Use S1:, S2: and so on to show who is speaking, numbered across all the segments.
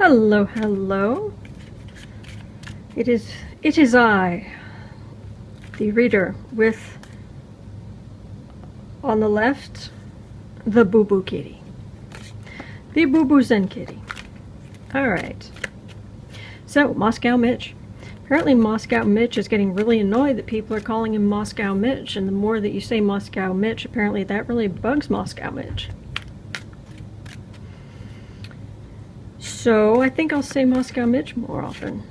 S1: Hello, hello. It is I, the reader, with, on the left, the Boo Boo Kitty. The Boo Boo Zen Kitty. Alright. So, Moscow Mitch. Apparently Moscow Mitch is getting really annoyed that people are calling him Moscow Mitch, and the more that you say Moscow Mitch, apparently that really bugs Moscow Mitch. So I think I'll say Moscow Mitch more often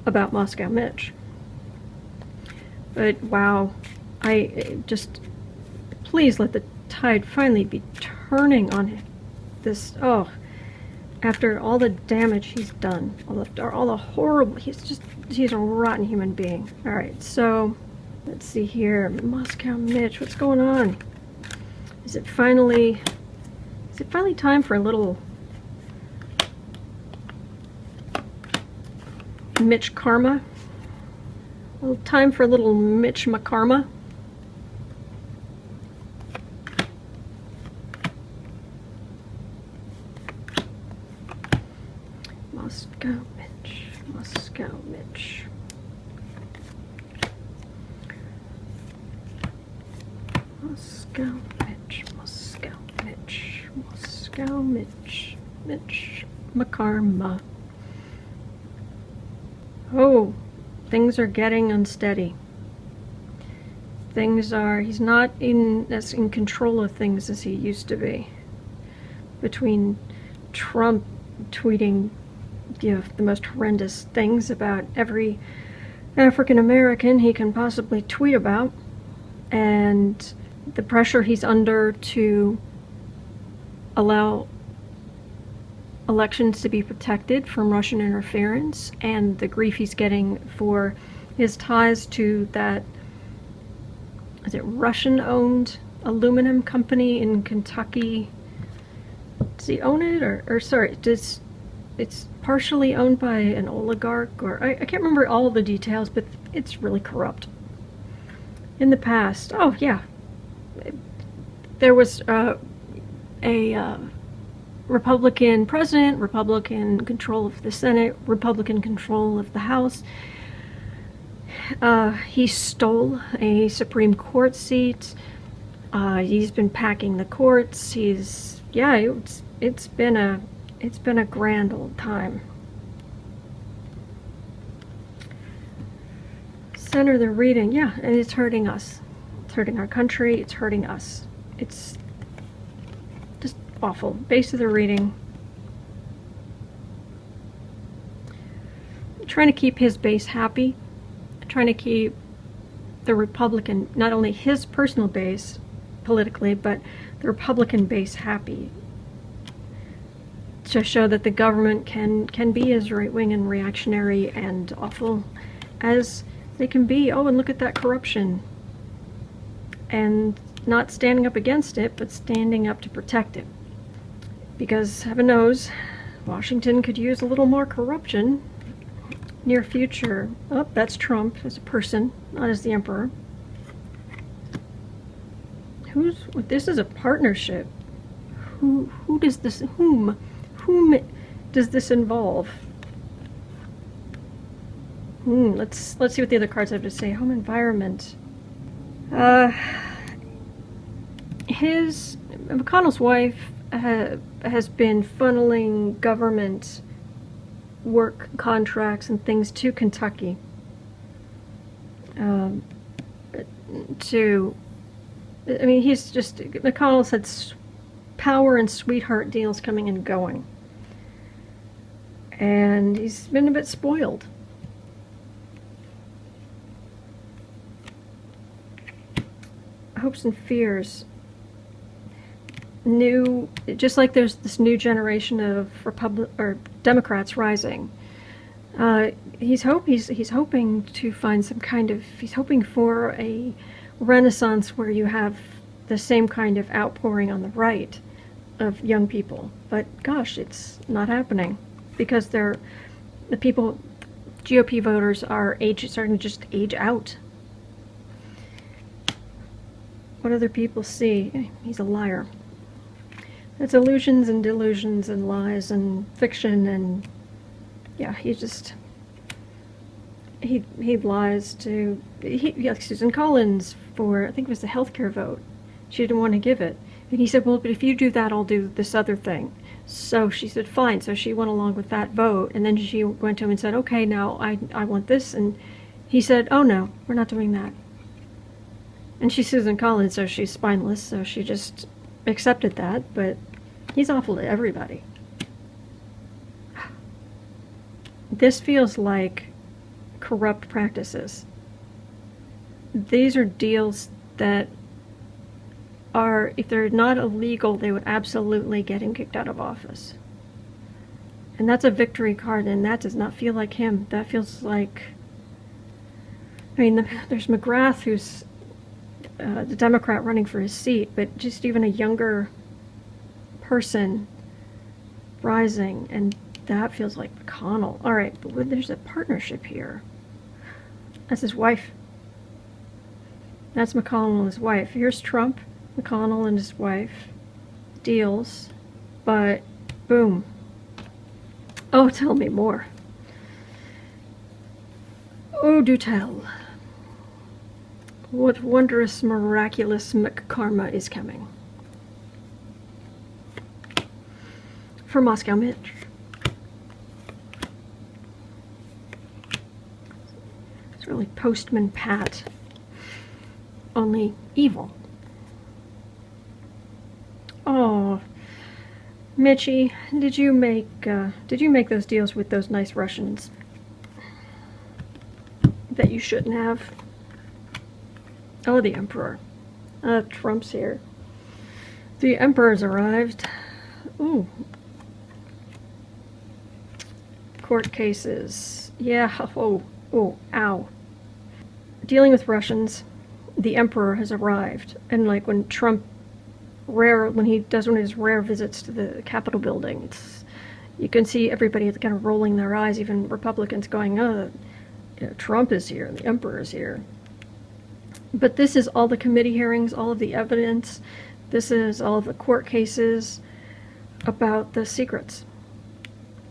S1: about Moscow Mitch. But wow, please let the tide finally be turning on this. Oh, after all the damage he's done, all the horrible, he's a rotten human being. All right, so let's see here, Moscow Mitch, what's going on? Is it finally time for a little Mitch karma? A little time for a little Mitch McCarma? Moscow Mitch, Moscow Mitch. Moscow Mitch, Moscow Mitch, Moscow Mitch, Mitch McCarma. Oh, things are getting unsteady. He's not as in control of things as he used to be. Between Trump tweeting, the most horrendous things about every African American he can possibly tweet about, and the pressure he's under to allow elections to be protected from Russian interference, and the grief he's getting for his ties to that, is it Russian-owned aluminum company in Kentucky? Does he own it, or sorry, it's partially owned by an oligarch, or I can't remember all the details, but it's really corrupt. In the past, oh yeah, there was a Republican president, Republican control of the Senate, Republican control of the House. He stole a Supreme Court seat. He's been packing the courts. It's been a grand old time. Center the reading, yeah, and it's hurting us. It's hurting our country. It's hurting us. It's just awful. Base of the reading. I'm trying to keep his base happy. I'm trying to keep the Republican, not only his personal base politically, but the Republican base happy, to show that the government can be as right-wing and reactionary and awful as they can be. Oh, and look at that corruption. And not standing up against it, but standing up to protect it. Because heaven knows, Washington could use a little more corruption near future. Oh, that's Trump as a person, not as the emperor. This is a partnership. Whom does this involve? Let's see what the other cards have to say. Home environment. McConnell's wife has been funneling government work contracts and things to Kentucky. McConnell's had power and sweetheart deals coming and going. And he's been a bit spoiled. Hopes and fears. Just like there's this new generation of Democrats rising. He's hoping to find he's hoping for a renaissance where you have the same kind of outpouring on the right of young people. But gosh, it's not happening, because GOP voters are starting to just age out. What other people see? He's a liar. It's illusions and delusions and lies and fiction and yeah, he lies to Susan Collins for, I think it was the healthcare vote. She didn't want to give it. And he said, well, but if you do that, I'll do this other thing. So she said, fine. So she went along with that vote. And then she went to him and said, okay, now I want this. And he said, oh, no, we're not doing that. And she's Susan Collins, so she's spineless. So she just accepted that. But he's awful to everybody. This feels like corrupt practices. These are deals that are, if they're not illegal, they would absolutely get him kicked out of office. And that's a victory card, and that does not feel like him. That feels like, I mean, there's McGrath, who's the Democrat running for his seat, but just even a younger person rising, and that feels like McConnell. All right, but there's a partnership here. That's his wife. That's McConnell and his wife. Here's Trump, McConnell and his wife. Deals. But, boom. Oh, tell me more. Oh, do tell. What wondrous, miraculous karma is coming. For Moscow Mitch. It's really Postman Pat. Only evil. Oh, Mitchie, did you make those deals with those nice Russians that you shouldn't have? Oh, the Emperor. Trump's here. The Emperor's arrived. Ooh. Court cases. Yeah. Oh, ow. Dealing with Russians. The Emperor has arrived. And like when Trump when he does one of his rare visits to the Capitol building, you can see everybody kind of rolling their eyes, even Republicans going, oh, Trump is here, the Emperor is here. But this is all the committee hearings, all of the evidence. This is all of the court cases about the secrets.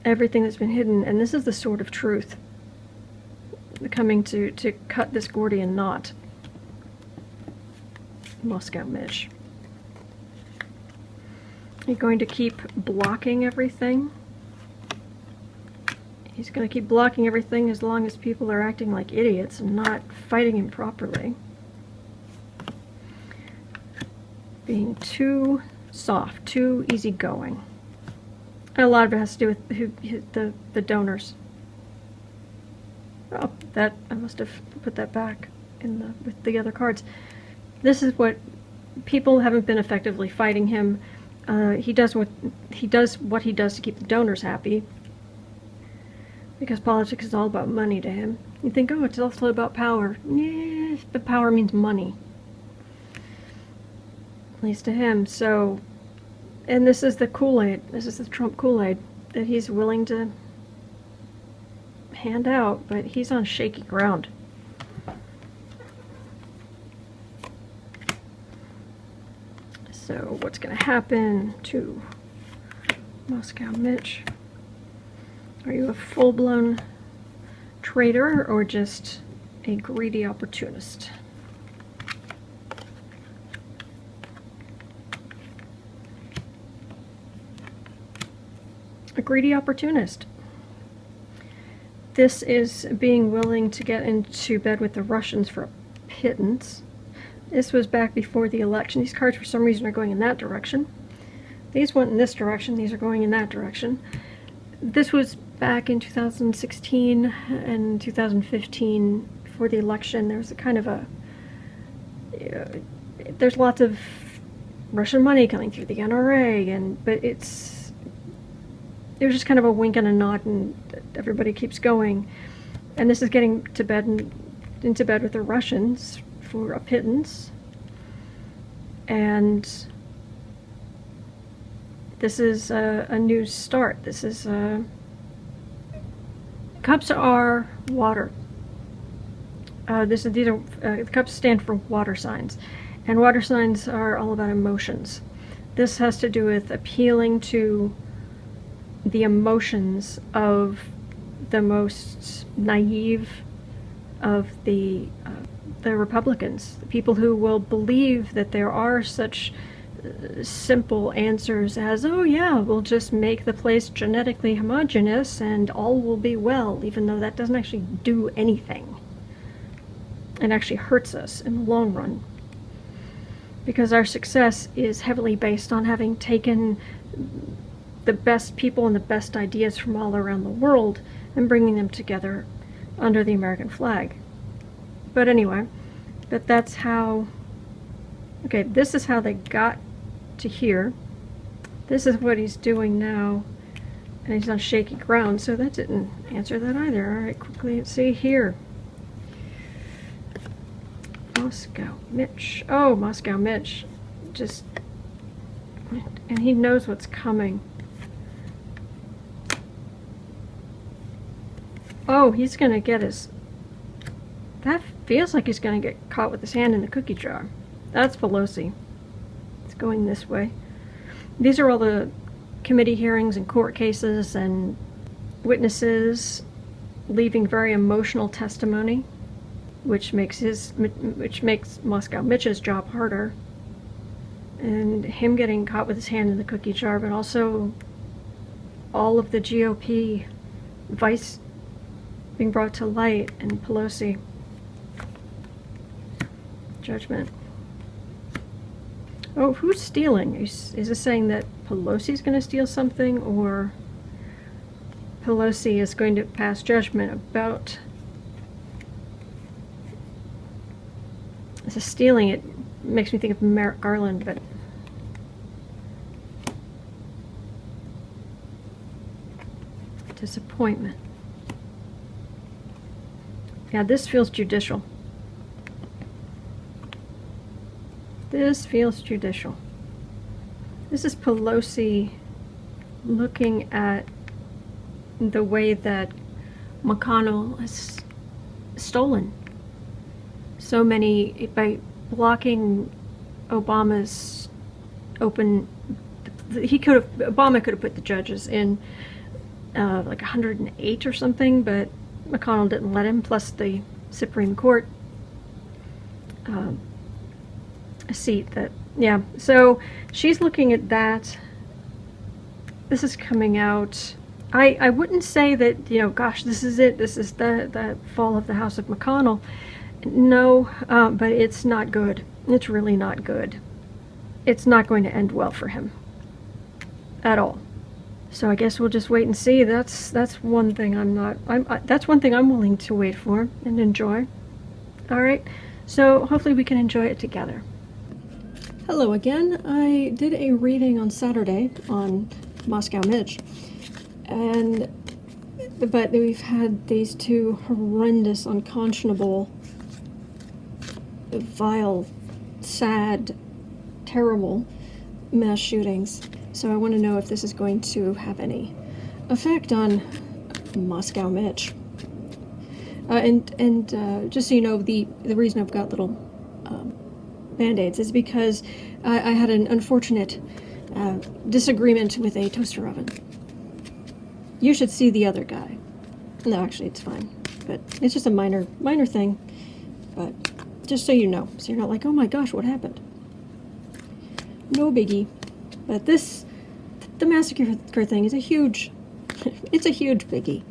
S1: Everything that's been hidden. And this is the sword of truth coming to cut this Gordian knot. Moscow Mitch. He's going to keep blocking everything. He's going to keep blocking everything as long as people are acting like idiots and not fighting him properly. Being too soft, too easygoing. And a lot of it has to do with the donors. Oh, that I must have put that back with the other cards. This is what people haven't been effectively fighting him. He does what he does to keep the donors happy, because politics is all about money to him. You think, oh, it's also about power. Yeah, but power means money, at least to him. So, and this is the Kool-Aid. This is the Trump Kool-Aid that he's willing to hand out, but he's on shaky ground. So what's going to happen to Moscow Mitch? Are you a full-blown traitor or just a greedy opportunist? A greedy opportunist. This is being willing to get into bed with the Russians for a pittance. This was back before the election. These cards, for some reason, are going in that direction. These went in this direction. These are going in that direction. This was back in 2016 and 2015 before the election. There was a kind of a... there's lots of Russian money coming through the NRA, but it was just kind of a wink and a nod, and everybody keeps going. And this is getting to bed into bed with the Russians for a pittance. And this is a new start. This is cups are water. These are the cups stand for water signs, and water signs are all about emotions. This has to do with appealing to the emotions of the most naive of the Republicans, the people who will believe that there are such simple answers as, oh yeah, we'll just make the place genetically homogeneous and all will be well, even though that doesn't actually do anything. It actually hurts us in the long run, because our success is heavily based on having taken the best people and the best ideas from all around the world and bringing them together under the American flag. But anyway, that's how, okay, this is how they got to here. This is what he's doing now, and he's on shaky ground, so that didn't answer that either. All right, quickly, let's see here. Moscow Mitch. Oh, Moscow Mitch. Just, and he knows what's coming. Oh, he's going to get his, that feels like he's going to get caught with his hand in the cookie jar. That's Pelosi. It's going this way. These are all the committee hearings and court cases and witnesses leaving very emotional testimony, which makes Moscow Mitch's job harder, and him getting caught with his hand in the cookie jar, but also all of the GOP vice being brought to light, and Pelosi. Judgment. Oh, who's stealing? Is this saying that Pelosi's going to steal something, or Pelosi is going to pass judgment about this is stealing? It makes me think of Merrick Garland, but disappointment. Yeah, this feels judicial. This feels judicial. This is Pelosi looking at the way that McConnell has stolen so many by blocking Obama's open. Obama could have put the judges in like 108 or something, but McConnell didn't let him. Plus the Supreme Court a seat that, yeah. So she's looking at that. This is coming out. I wouldn't say that, you know, gosh, this is it. This is the fall of the House of McConnell. No, but it's not good. It's really not good. It's not going to end well for him at all. So I guess we'll just wait and see. That's one thing that's one thing I'm willing to wait for and enjoy. All right. So hopefully we can enjoy it together. Hello again. I did a reading on Saturday on Moscow Mitch, but we've had these two horrendous, unconscionable, vile, sad, terrible mass shootings. So I want to know if this is going to have any effect on Moscow Mitch. And just so you know, the reason I've got little Band-Aids is because I had an unfortunate disagreement with a toaster oven. You should see the other guy. No, actually, it's fine. But it's just a minor thing. But just so you know. So you're not like, oh my gosh, what happened? No biggie. But the massacre thing is a huge, it's a huge biggie.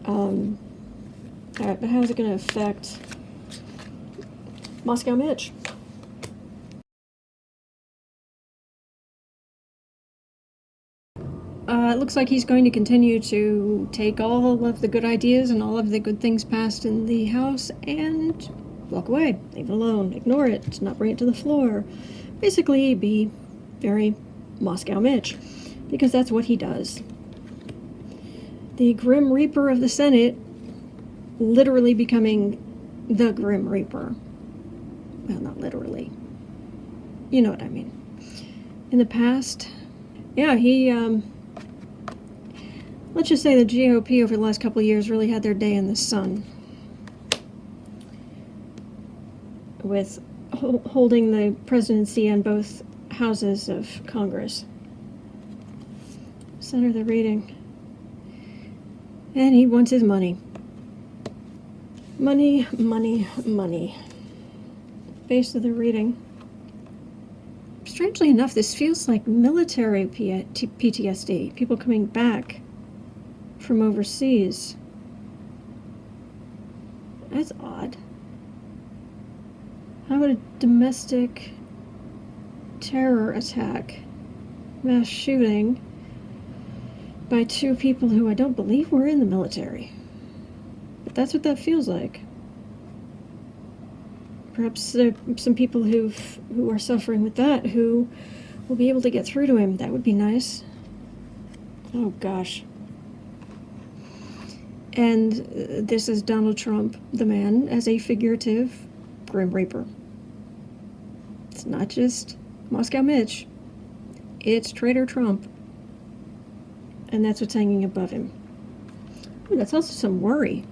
S1: Alright, but how is it going to affect Moscow Mitch? It looks like he's going to continue to take all of the good ideas and all of the good things passed in the House and walk away, leave it alone, ignore it, not bring it to the floor. Basically, be very Moscow Mitch, because that's what he does. The Grim Reaper of the Senate literally becoming the Grim Reaper. Well, not literally. You know what I mean. In the past, yeah, he, let's just say the GOP over the last couple of years really had their day in the sun with holding the presidency in both houses of Congress. Center the reading. And he wants his money. Money, money, money. Base of the reading. Strangely enough, this feels like military PTSD. People coming back from overseas. That's odd. How would a domestic terror attack, mass shooting by two people who I don't believe were in the military? But that's what that feels like. Perhaps there are some people who are suffering with that who will be able to get through to him. That would be nice. Oh gosh. And this is Donald Trump, the man, as a figurative Grim Reaper. It's not just Moscow Mitch. It's Traitor Trump. And that's what's hanging above him. Ooh, that's also some worry.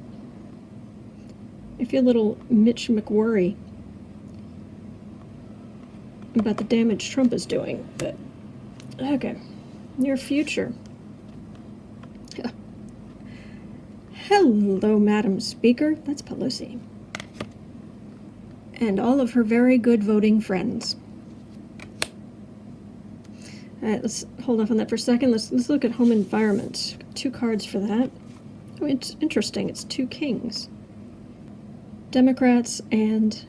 S1: I feel a little Mitch McWorry about the damage Trump is doing, but okay. Near future. Hello, Madam Speaker. That's Pelosi. And all of her very good voting friends. All right, let's hold off on that for a second. Let's look at home environment. 2 cards for that. Oh, it's interesting. It's 2 kings. Democrats and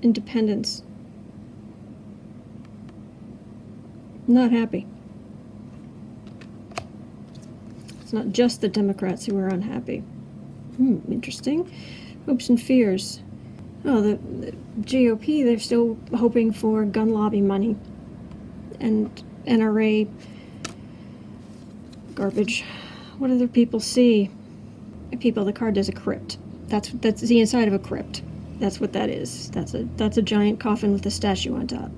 S1: independents. Not happy. It's not just the Democrats who are unhappy. Interesting. Hopes and fears. Oh, the GOP, they're still hoping for gun lobby money and NRA garbage. What other people see? People, the card does a crypt. That's the inside of a crypt. That's what that is. That's a giant coffin with a statue on top.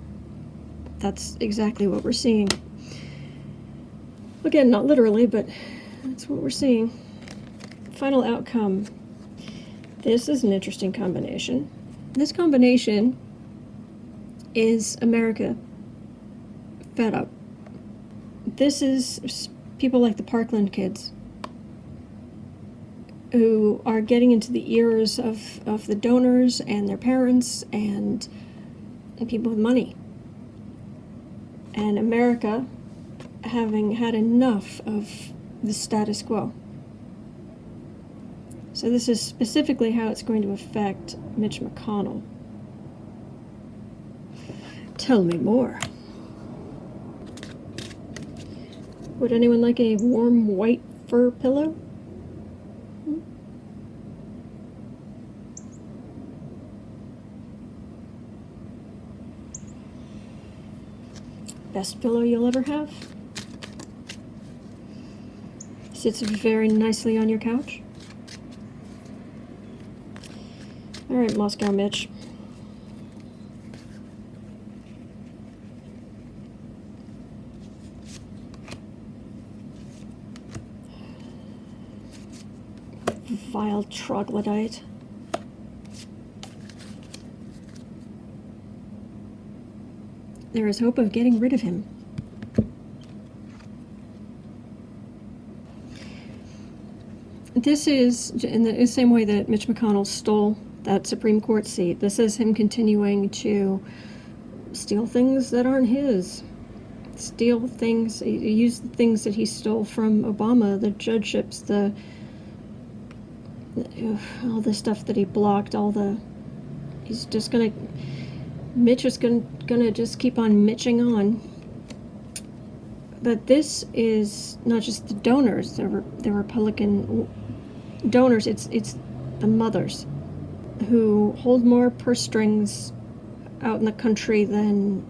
S1: That's exactly what we're seeing. Again, not literally, but that's what we're seeing. Final outcome. This is an interesting combination. This combination is America fed up. This is people like the Parkland kids who are getting into the ears of the donors and their parents and people with money. And America having had enough of the status quo. So this is specifically how it's going to affect Mitch McConnell. Tell me more. Would anyone like a warm white fur pillow? Best pillow you'll ever have. Sits very nicely on your couch. All right, Moscow Mitch. Vile troglodyte. There is hope of getting rid of him. This is in the same way that Mitch McConnell stole that Supreme Court seat. This is him continuing to steal things that aren't his. Steal things, use the things that he stole from Obama, the judgeships, all the stuff that he blocked, he's just gonna, Mitch is gonna just keep on mitching on. But this is not just the donors, the Republican donors, it's the mothers who hold more purse strings out in the country than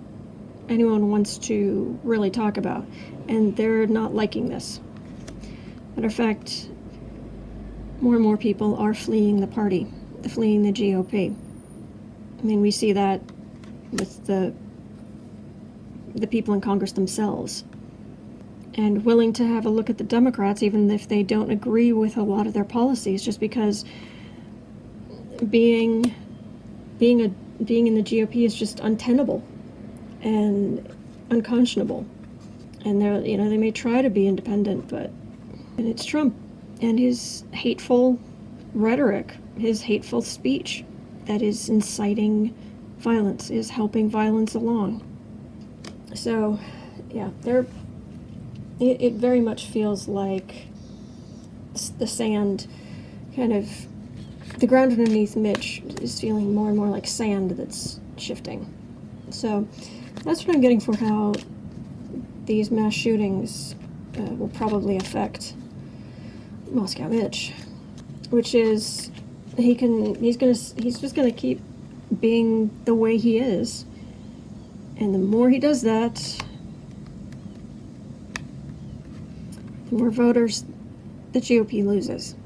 S1: anyone wants to really talk about. And they're not liking this. Matter of fact, more and more people are fleeing the party, fleeing the GOP. I mean, we see that with the people in Congress themselves. And willing to have a look at the Democrats, even if they don't agree with a lot of their policies, just because being in the GOP is just untenable and unconscionable. And they may try to be independent, but And it's Trump and his hateful rhetoric, his hateful speech that is inciting violence, is helping violence along. So, yeah, it very much feels like the sand kind of, the ground underneath Mitch is feeling more and more like sand that's shifting. So that's what I'm getting for how these mass shootings will probably affect Moscow Mitch, which is he's just gonna keep being the way he is, and the more he does that, the more voters the GOP loses.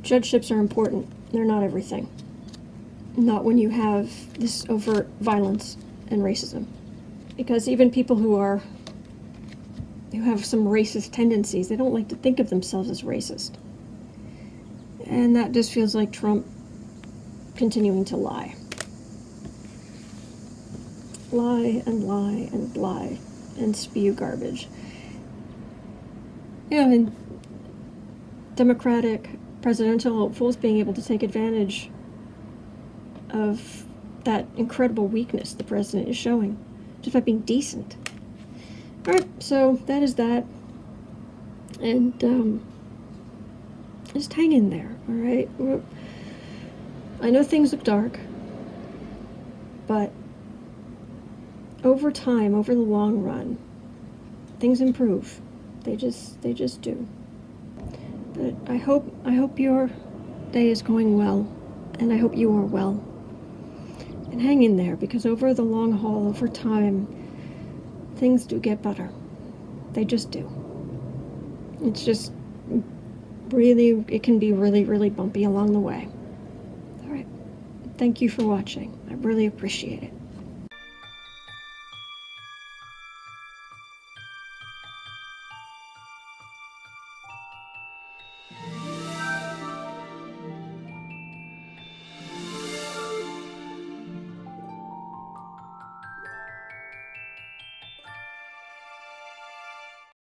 S1: Judgeships are important. They're not everything. Not when you have this overt violence and racism. Because even people who have some racist tendencies, they don't like to think of themselves as racist. And that just feels like Trump continuing to lie. Lie and lie and lie and spew garbage. And Democratic presidential hopefuls being able to take advantage of that incredible weakness the president is showing, just by being decent. Alright, so that is that. And just hang in there, alright? I know things look dark, but over time, over the long run, things improve. They just do. But I hope your day is going well, and I hope you are well. And hang in there, because over the long haul, over time, things do get better. They just do. It's just really, it can be really, really bumpy along the way. All right. Thank you for watching. I really appreciate it.